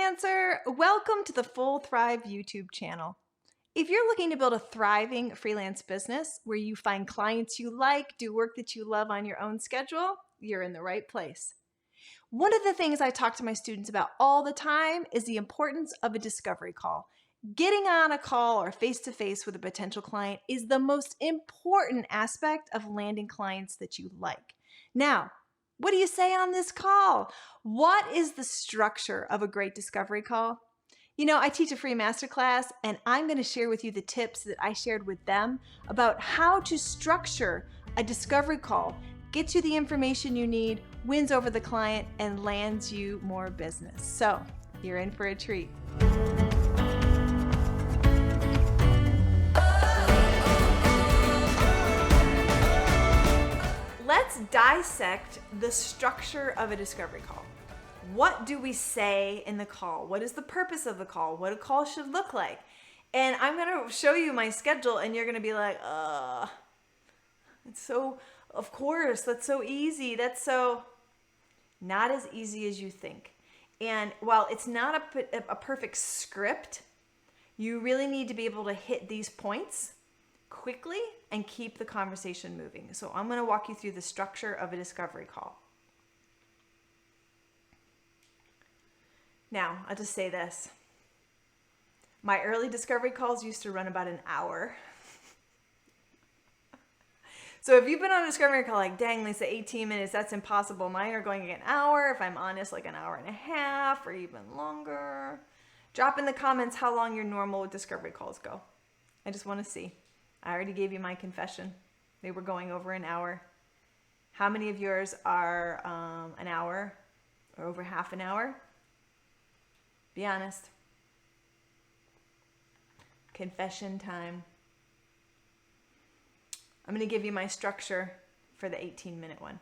Freelancer! Welcome to the Full-Thrive YouTube channel. If you're looking to build a thriving freelance business where you find clients you like, do work that you love on your own schedule, you're in the right place. One of the things I talk to my students about all the time is the importance of a discovery call. Getting on a call or face-to-face with a potential client is the most important aspect of landing clients that you like. Now, what do you say on this call? What is the structure of a great discovery call? You know, I teach a free masterclass, and I'm going to share with you the tips that I shared with them about how to structure a discovery call, gets you the information you need, wins over the client, and lands you more business. So you're in for a treat. Let's dissect the structure of a discovery call. What do we say in the call? What is the purpose of the call? What a call should look like? And I'm going to show you my schedule, and you're going to be like, it's so, of course, that's so easy. That's so not as easy as you think. And while it's not a perfect script, you really need to be able to hit these points quickly and keep the conversation moving. So I'm going to walk you through the structure of a discovery call. Now, I'll just say this. My early discovery calls used to run about an hour. So if you've been on a discovery call like, dang, Lisa, 18 minutes, that's impossible. Mine are going an hour. If I'm honest, like an hour and a half or even longer. Drop in the comments how long your normal discovery calls go. I just want to see. I already gave you my confession. They were going over an hour. How many of yours are an hour or over half an hour? Be honest. Confession time. I'm going to give you my structure for the 18-minute one.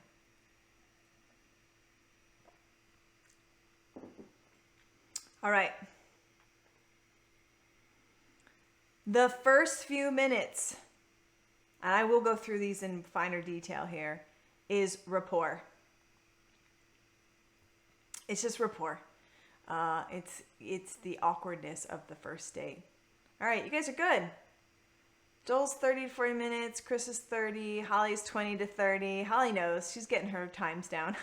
All right. The first few minutes, and I will go through these in finer detail here, is rapport. It's just rapport. It's the awkwardness of the first date. All right, you guys are good. Joel's 30 to 40 minutes. Chris is 30. Holly's 20 to 30. Holly knows. She's getting her times down.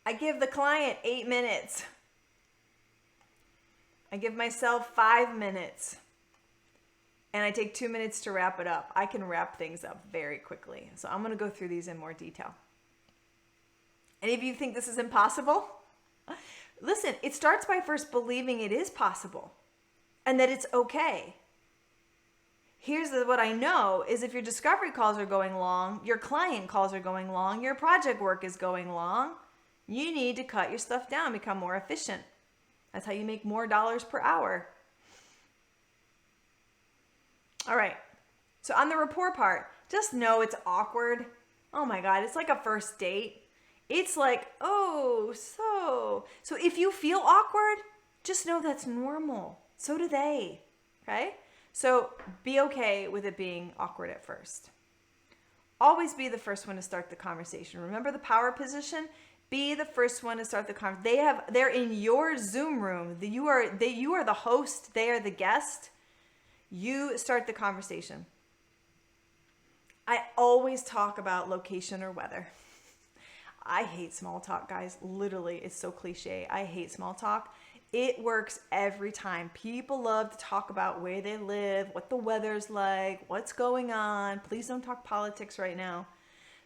I give the client 8 minutes. I give myself 5 minutes. And I take 2 minutes to wrap it up. I can wrap things up very quickly. So I'm going to go through these in more detail. Any of you think this is impossible? Listen, it starts by first believing it is possible and that it's okay. Here's what I know is if your discovery calls are going long, your client calls are going long, your project work is going long, you need to cut your stuff down, become more efficient. That's how you make more dollars per hour. All right. So on the rapport part, just know it's awkward. Oh my God, it's like a first date. It's like, oh, so if you feel awkward, just know that's normal. So do they, okay? So be okay with it being awkward at first. Always be the first one to start the conversation. Remember the power position? Be the first one to start the conversation. They're in your Zoom room. You are the host. They are the guest. You start the conversation. I always talk about location or weather. I hate small talk, guys. Literally, it's so cliche. I hate small talk. It works every time. People love to talk about where they live, what the weather's like, what's going on. Please don't talk politics right now.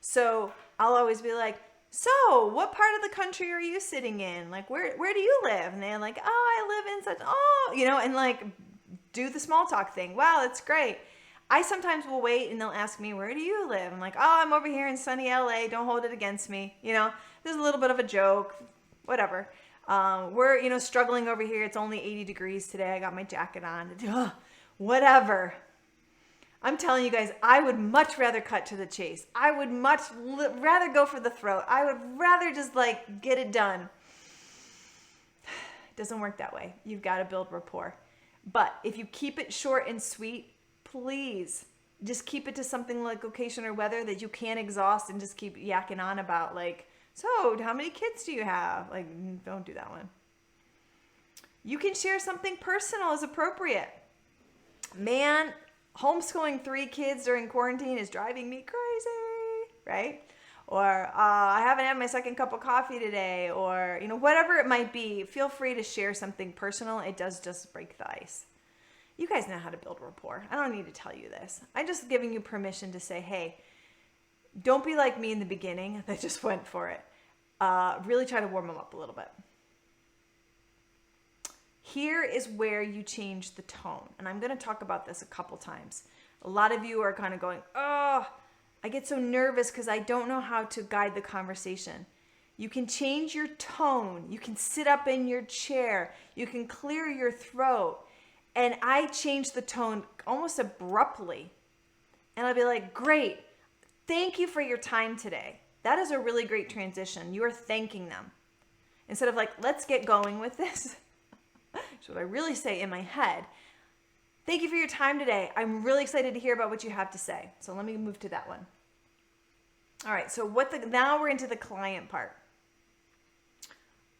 So I'll always be like, so what part of the country are you sitting in? Like, where do you live? And they're like, oh, I live in such, and like do the small talk thing. Wow, that's great. I sometimes will wait and they'll ask me, where do you live? I'm like, oh, I'm over here in sunny LA. Don't hold it against me. There's a little bit of a joke, whatever. We're, struggling over here. It's only 80 degrees today. I got my jacket on. Whatever. I'm telling you guys, I would much rather cut to the chase. I would much rather go for the throat. I would rather just get it done. It doesn't work that way. You've got to build rapport. But if you keep it short and sweet, please just keep it to something like location or weather that you can't exhaust and just keep yakking on about So how many kids do you have? Like, don't do that one. You can share something personal as appropriate. Man, homeschooling 3 kids during quarantine is driving me crazy, right? Or I haven't had my second cup of coffee today, or whatever it might be. Feel free to share something personal. It does just break the ice. You guys know how to build rapport. I don't need to tell you this. I'm just giving you permission to say, hey, don't be like me in the beginning that just went for it. Really try to warm them up a little bit. Here is where you change the tone. And I'm going to talk about this a couple times. A lot of you are kind of going, oh, I get so nervous because I don't know how to guide the conversation. You can change your tone. You can sit up in your chair. You can clear your throat. And I change the tone almost abruptly. And I'll be like, great. Thank you for your time today. That is a really great transition. You are thanking them. Instead of like, let's get going with this. That's what I really say in my head. Thank you for your time today. I'm really excited to hear about what you have to say. So let me move to that one. All right, so now we're into the client part.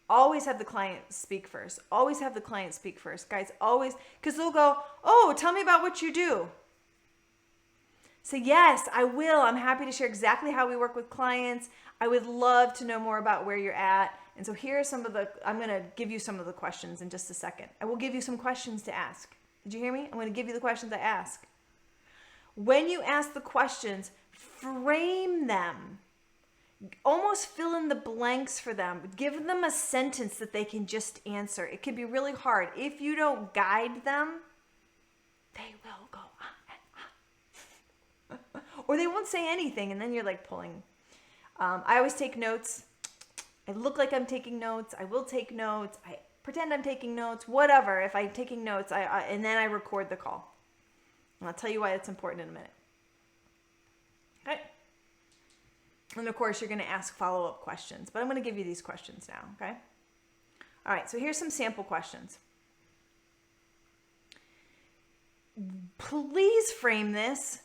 Always have the client speak first. Always have the client speak first. Guys, always, because they'll go, oh, tell me about what you do. Say, yes, I will. I'm happy to share exactly how we work with clients. I would love to know more about where you're at. And so here are I'm going to give you some of the questions in just a second. I will give you some questions to ask. Did you hear me? I'm going to give you the questions I ask. When you ask the questions, frame them. Almost fill in the blanks for them. Give them a sentence that they can just answer. It can be really hard. If you don't guide them, they will go on and on. Or they won't say anything, and then you're like pulling. I always take notes. I look like I'm taking notes. I will take notes. I pretend I'm taking notes. Whatever. If I'm taking notes, and then I record the call. And I'll tell you why it's important in a minute. Okay. And of course, you're going to ask follow-up questions. But I'm going to give you these questions now, okay? All right, so here's some sample questions. Please frame this.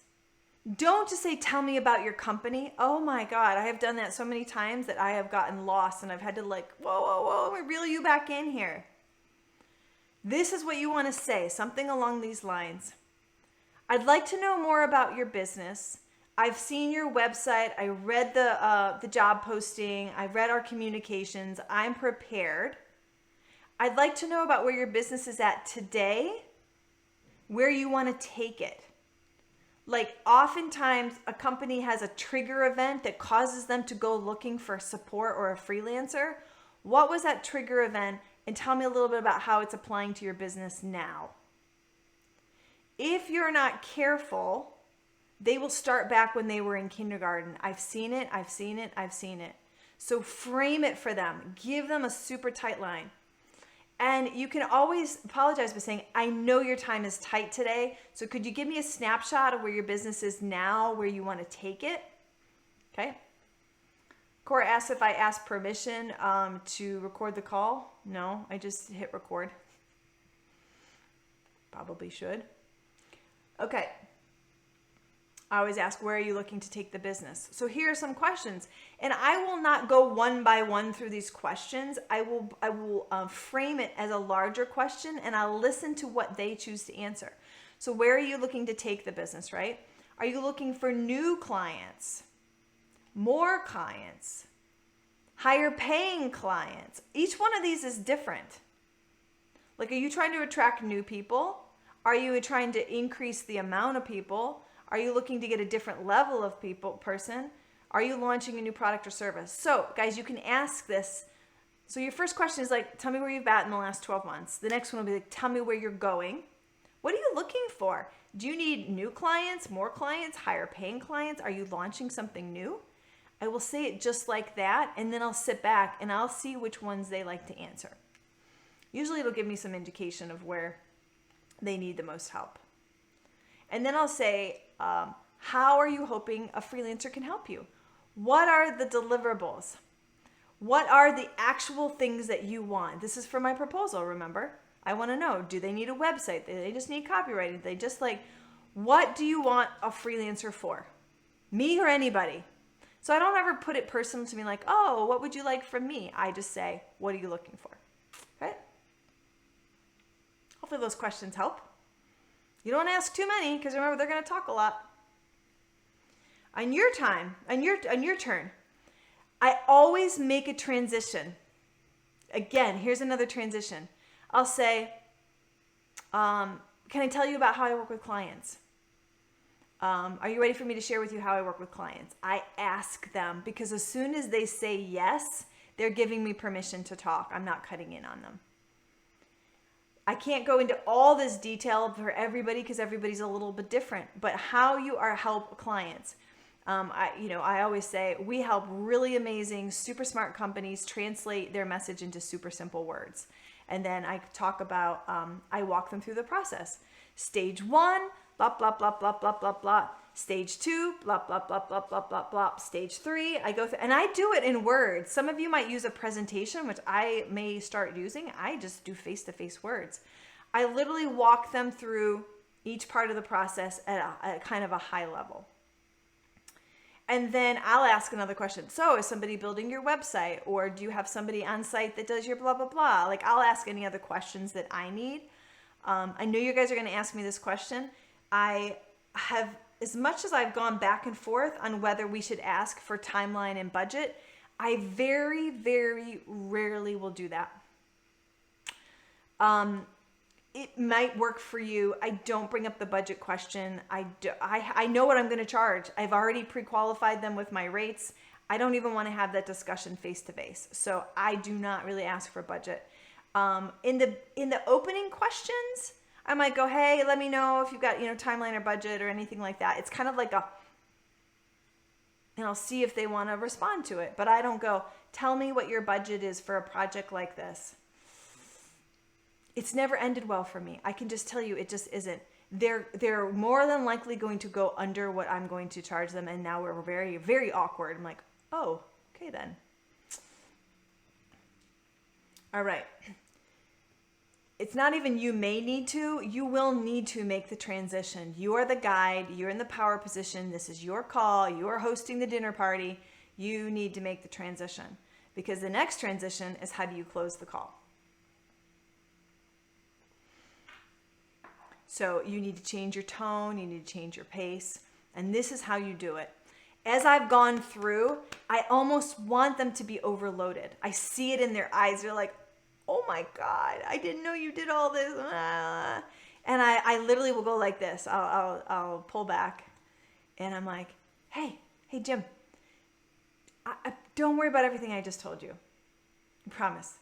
Don't just say, tell me about your company. Oh my God, I have done that so many times that I have gotten lost and I've had to whoa, let me reel you back in here. This is what you want to say, something along these lines. I'd like to know more about your business. I've seen your website. I read the job posting. I read our communications. I'm prepared. I'd like to know about where your business is at today, where you want to take it. Like oftentimes a company has a trigger event that causes them to go looking for support or a freelancer. What was that trigger event? And tell me a little bit about how it's applying to your business now. If you're not careful, they will start back when they were in kindergarten. I've seen it. So frame it for them. Give them a super tight line. And you can always apologize by saying, I know your time is tight today, so could you give me a snapshot of where your business is now, where you want to take it? Okay. Cora asked if I asked permission to record the call. No, I just hit record. Probably should. Okay. I always ask, where are you looking to take the business? So here are some questions. And I will not go one by one through these questions. I will frame it as a larger question and I'll listen to what they choose to answer. So where are you looking to take the business, right? Are you looking for new clients, more clients, higher paying clients? Each one of these is different. Like, are you trying to attract new people? Are you trying to increase the amount of people? Are you looking to get a different level of person? Are you launching a new product or service? So guys, you can ask this. So your first question is like, tell me where you've been in the last 12 months. The next one will be like, tell me where you're going. What are you looking for? Do you need new clients, more clients, higher paying clients? Are you launching something new? I will say it just like that. And then I'll sit back and I'll see which ones they like to answer. Usually it'll give me some indication of where they need the most help. And then I'll say, how are you hoping a freelancer can help you? What are the deliverables? What are the actual things that you want? This is for my proposal, remember? I want to know, do they need a website? Do they just need copywriting? They just what do you want a freelancer for? Me or anybody? So I don't ever put it personal to me like, oh, what would you like from me? I just say, what are you looking for? Right? Hopefully those questions help. You don't ask too many because remember, they're going to talk a lot. On your time, on your turn, I always make a transition. Again, here's another transition. I'll say, can I tell you about how I work with clients? Are you ready for me to share with you how I work with clients? I ask them because as soon as they say yes, they're giving me permission to talk. I'm not cutting in on them. I can't go into all this detail for everybody because everybody's a little bit different, but how you help clients. I always say we help really amazing, super smart companies translate their message into super simple words. And then I talk about, I walk them through the process. Stage 1, blah, blah, blah, blah, blah, blah, blah. Stage 2, blah, blah, blah, blah, blah, blah, blah. Stage 3, I go through, and I do it in words. Some of you might use a presentation, which I may start using. I just do face-to-face words. I literally walk them through each part of the process at a kind of a high level. And then I'll ask another question. So is somebody building your website, or do you have somebody on site that does your blah, blah, blah? Like I'll ask any other questions that I need. I know you guys are going to ask me this question. I have, as much as I've gone back and forth on whether we should ask for timeline and budget, I very, very rarely will do that. It might work for you. I don't bring up the budget question. I know what I'm going to charge. I've already pre-qualified them with my rates. I don't even want to have that discussion face to face. So I do not really ask for budget. In the opening questions, I might go, hey, let me know if you've got, timeline or budget or anything like that. It's kind of like and I'll see if they want to respond to it. But I don't go, tell me what your budget is for a project like this. It's never ended well for me. I can just tell you it just isn't. They're more than likely going to go under what I'm going to charge them, and now we're very, very awkward. I'm like, oh, okay then. All right. It's not even you may need to, you will need to make the transition. You are the guide, you're in the power position, this is your call, you are hosting the dinner party, you need to make the transition. Because the next transition is how do you close the call? So you need to change your tone, you need to change your pace, and this is how you do it. As I've gone through, I almost want them to be overloaded. I see it in their eyes. They're like, oh my God, I didn't know you did all this. And I literally will go like this. I'll pull back and I'm like, hey Jim, don't worry about everything I just told you. I promise.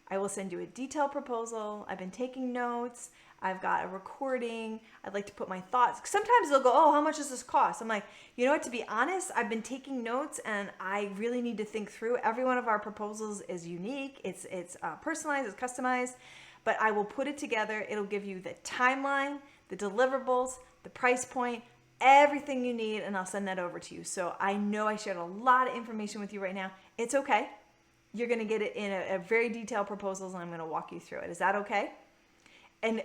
I will send you a detailed proposal. I've been taking notes. I've got a recording. I'd like to put my thoughts. Sometimes they'll go, oh, how much does this cost? I'm like, you know what, to be honest, I've been taking notes and I really need to think through. Every one of our proposals is unique. It's personalized, it's customized, but I will put it together. It'll give you the timeline, the deliverables, the price point, everything you need, and I'll send that over to you. So I know I shared a lot of information with you right now. It's okay. You're going to get it in a very detailed proposals, and I'm going to walk you through it. Is that okay? And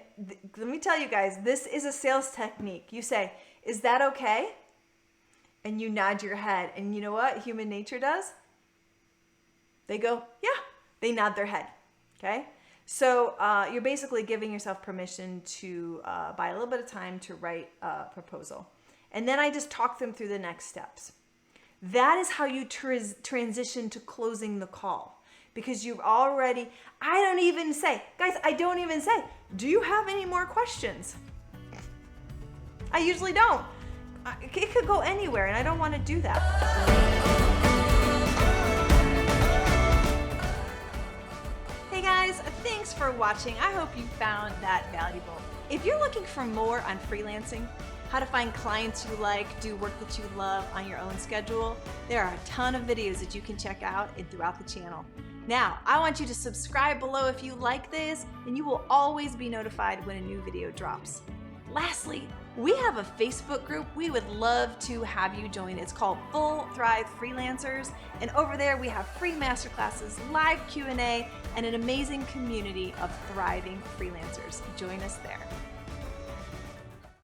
let me tell you guys, this is a sales technique. You say, is that okay? And you nod your head. And you know what human nature does? They go, yeah. They nod their head. Okay? So you're basically giving yourself permission to buy a little bit of time to write a proposal. And then I just talk them through the next steps. That is how you transition to closing the call. Because you've already, I don't even say, do you have any more questions? I usually don't. It could go anywhere, and I don't want to do that. Hey guys, thanks for watching. I hope you found that valuable. If you're looking for more on freelancing, how to find clients you like, do work that you love on your own schedule, there are a ton of videos that you can check out throughout the channel. Now, I want you to subscribe below if you like this, and you will always be notified when a new video drops. Lastly, we have a Facebook group we would love to have you join. It's called Full-Thrive Freelancers, and over there we have free masterclasses, live Q&A, and an amazing community of thriving freelancers. Join us there.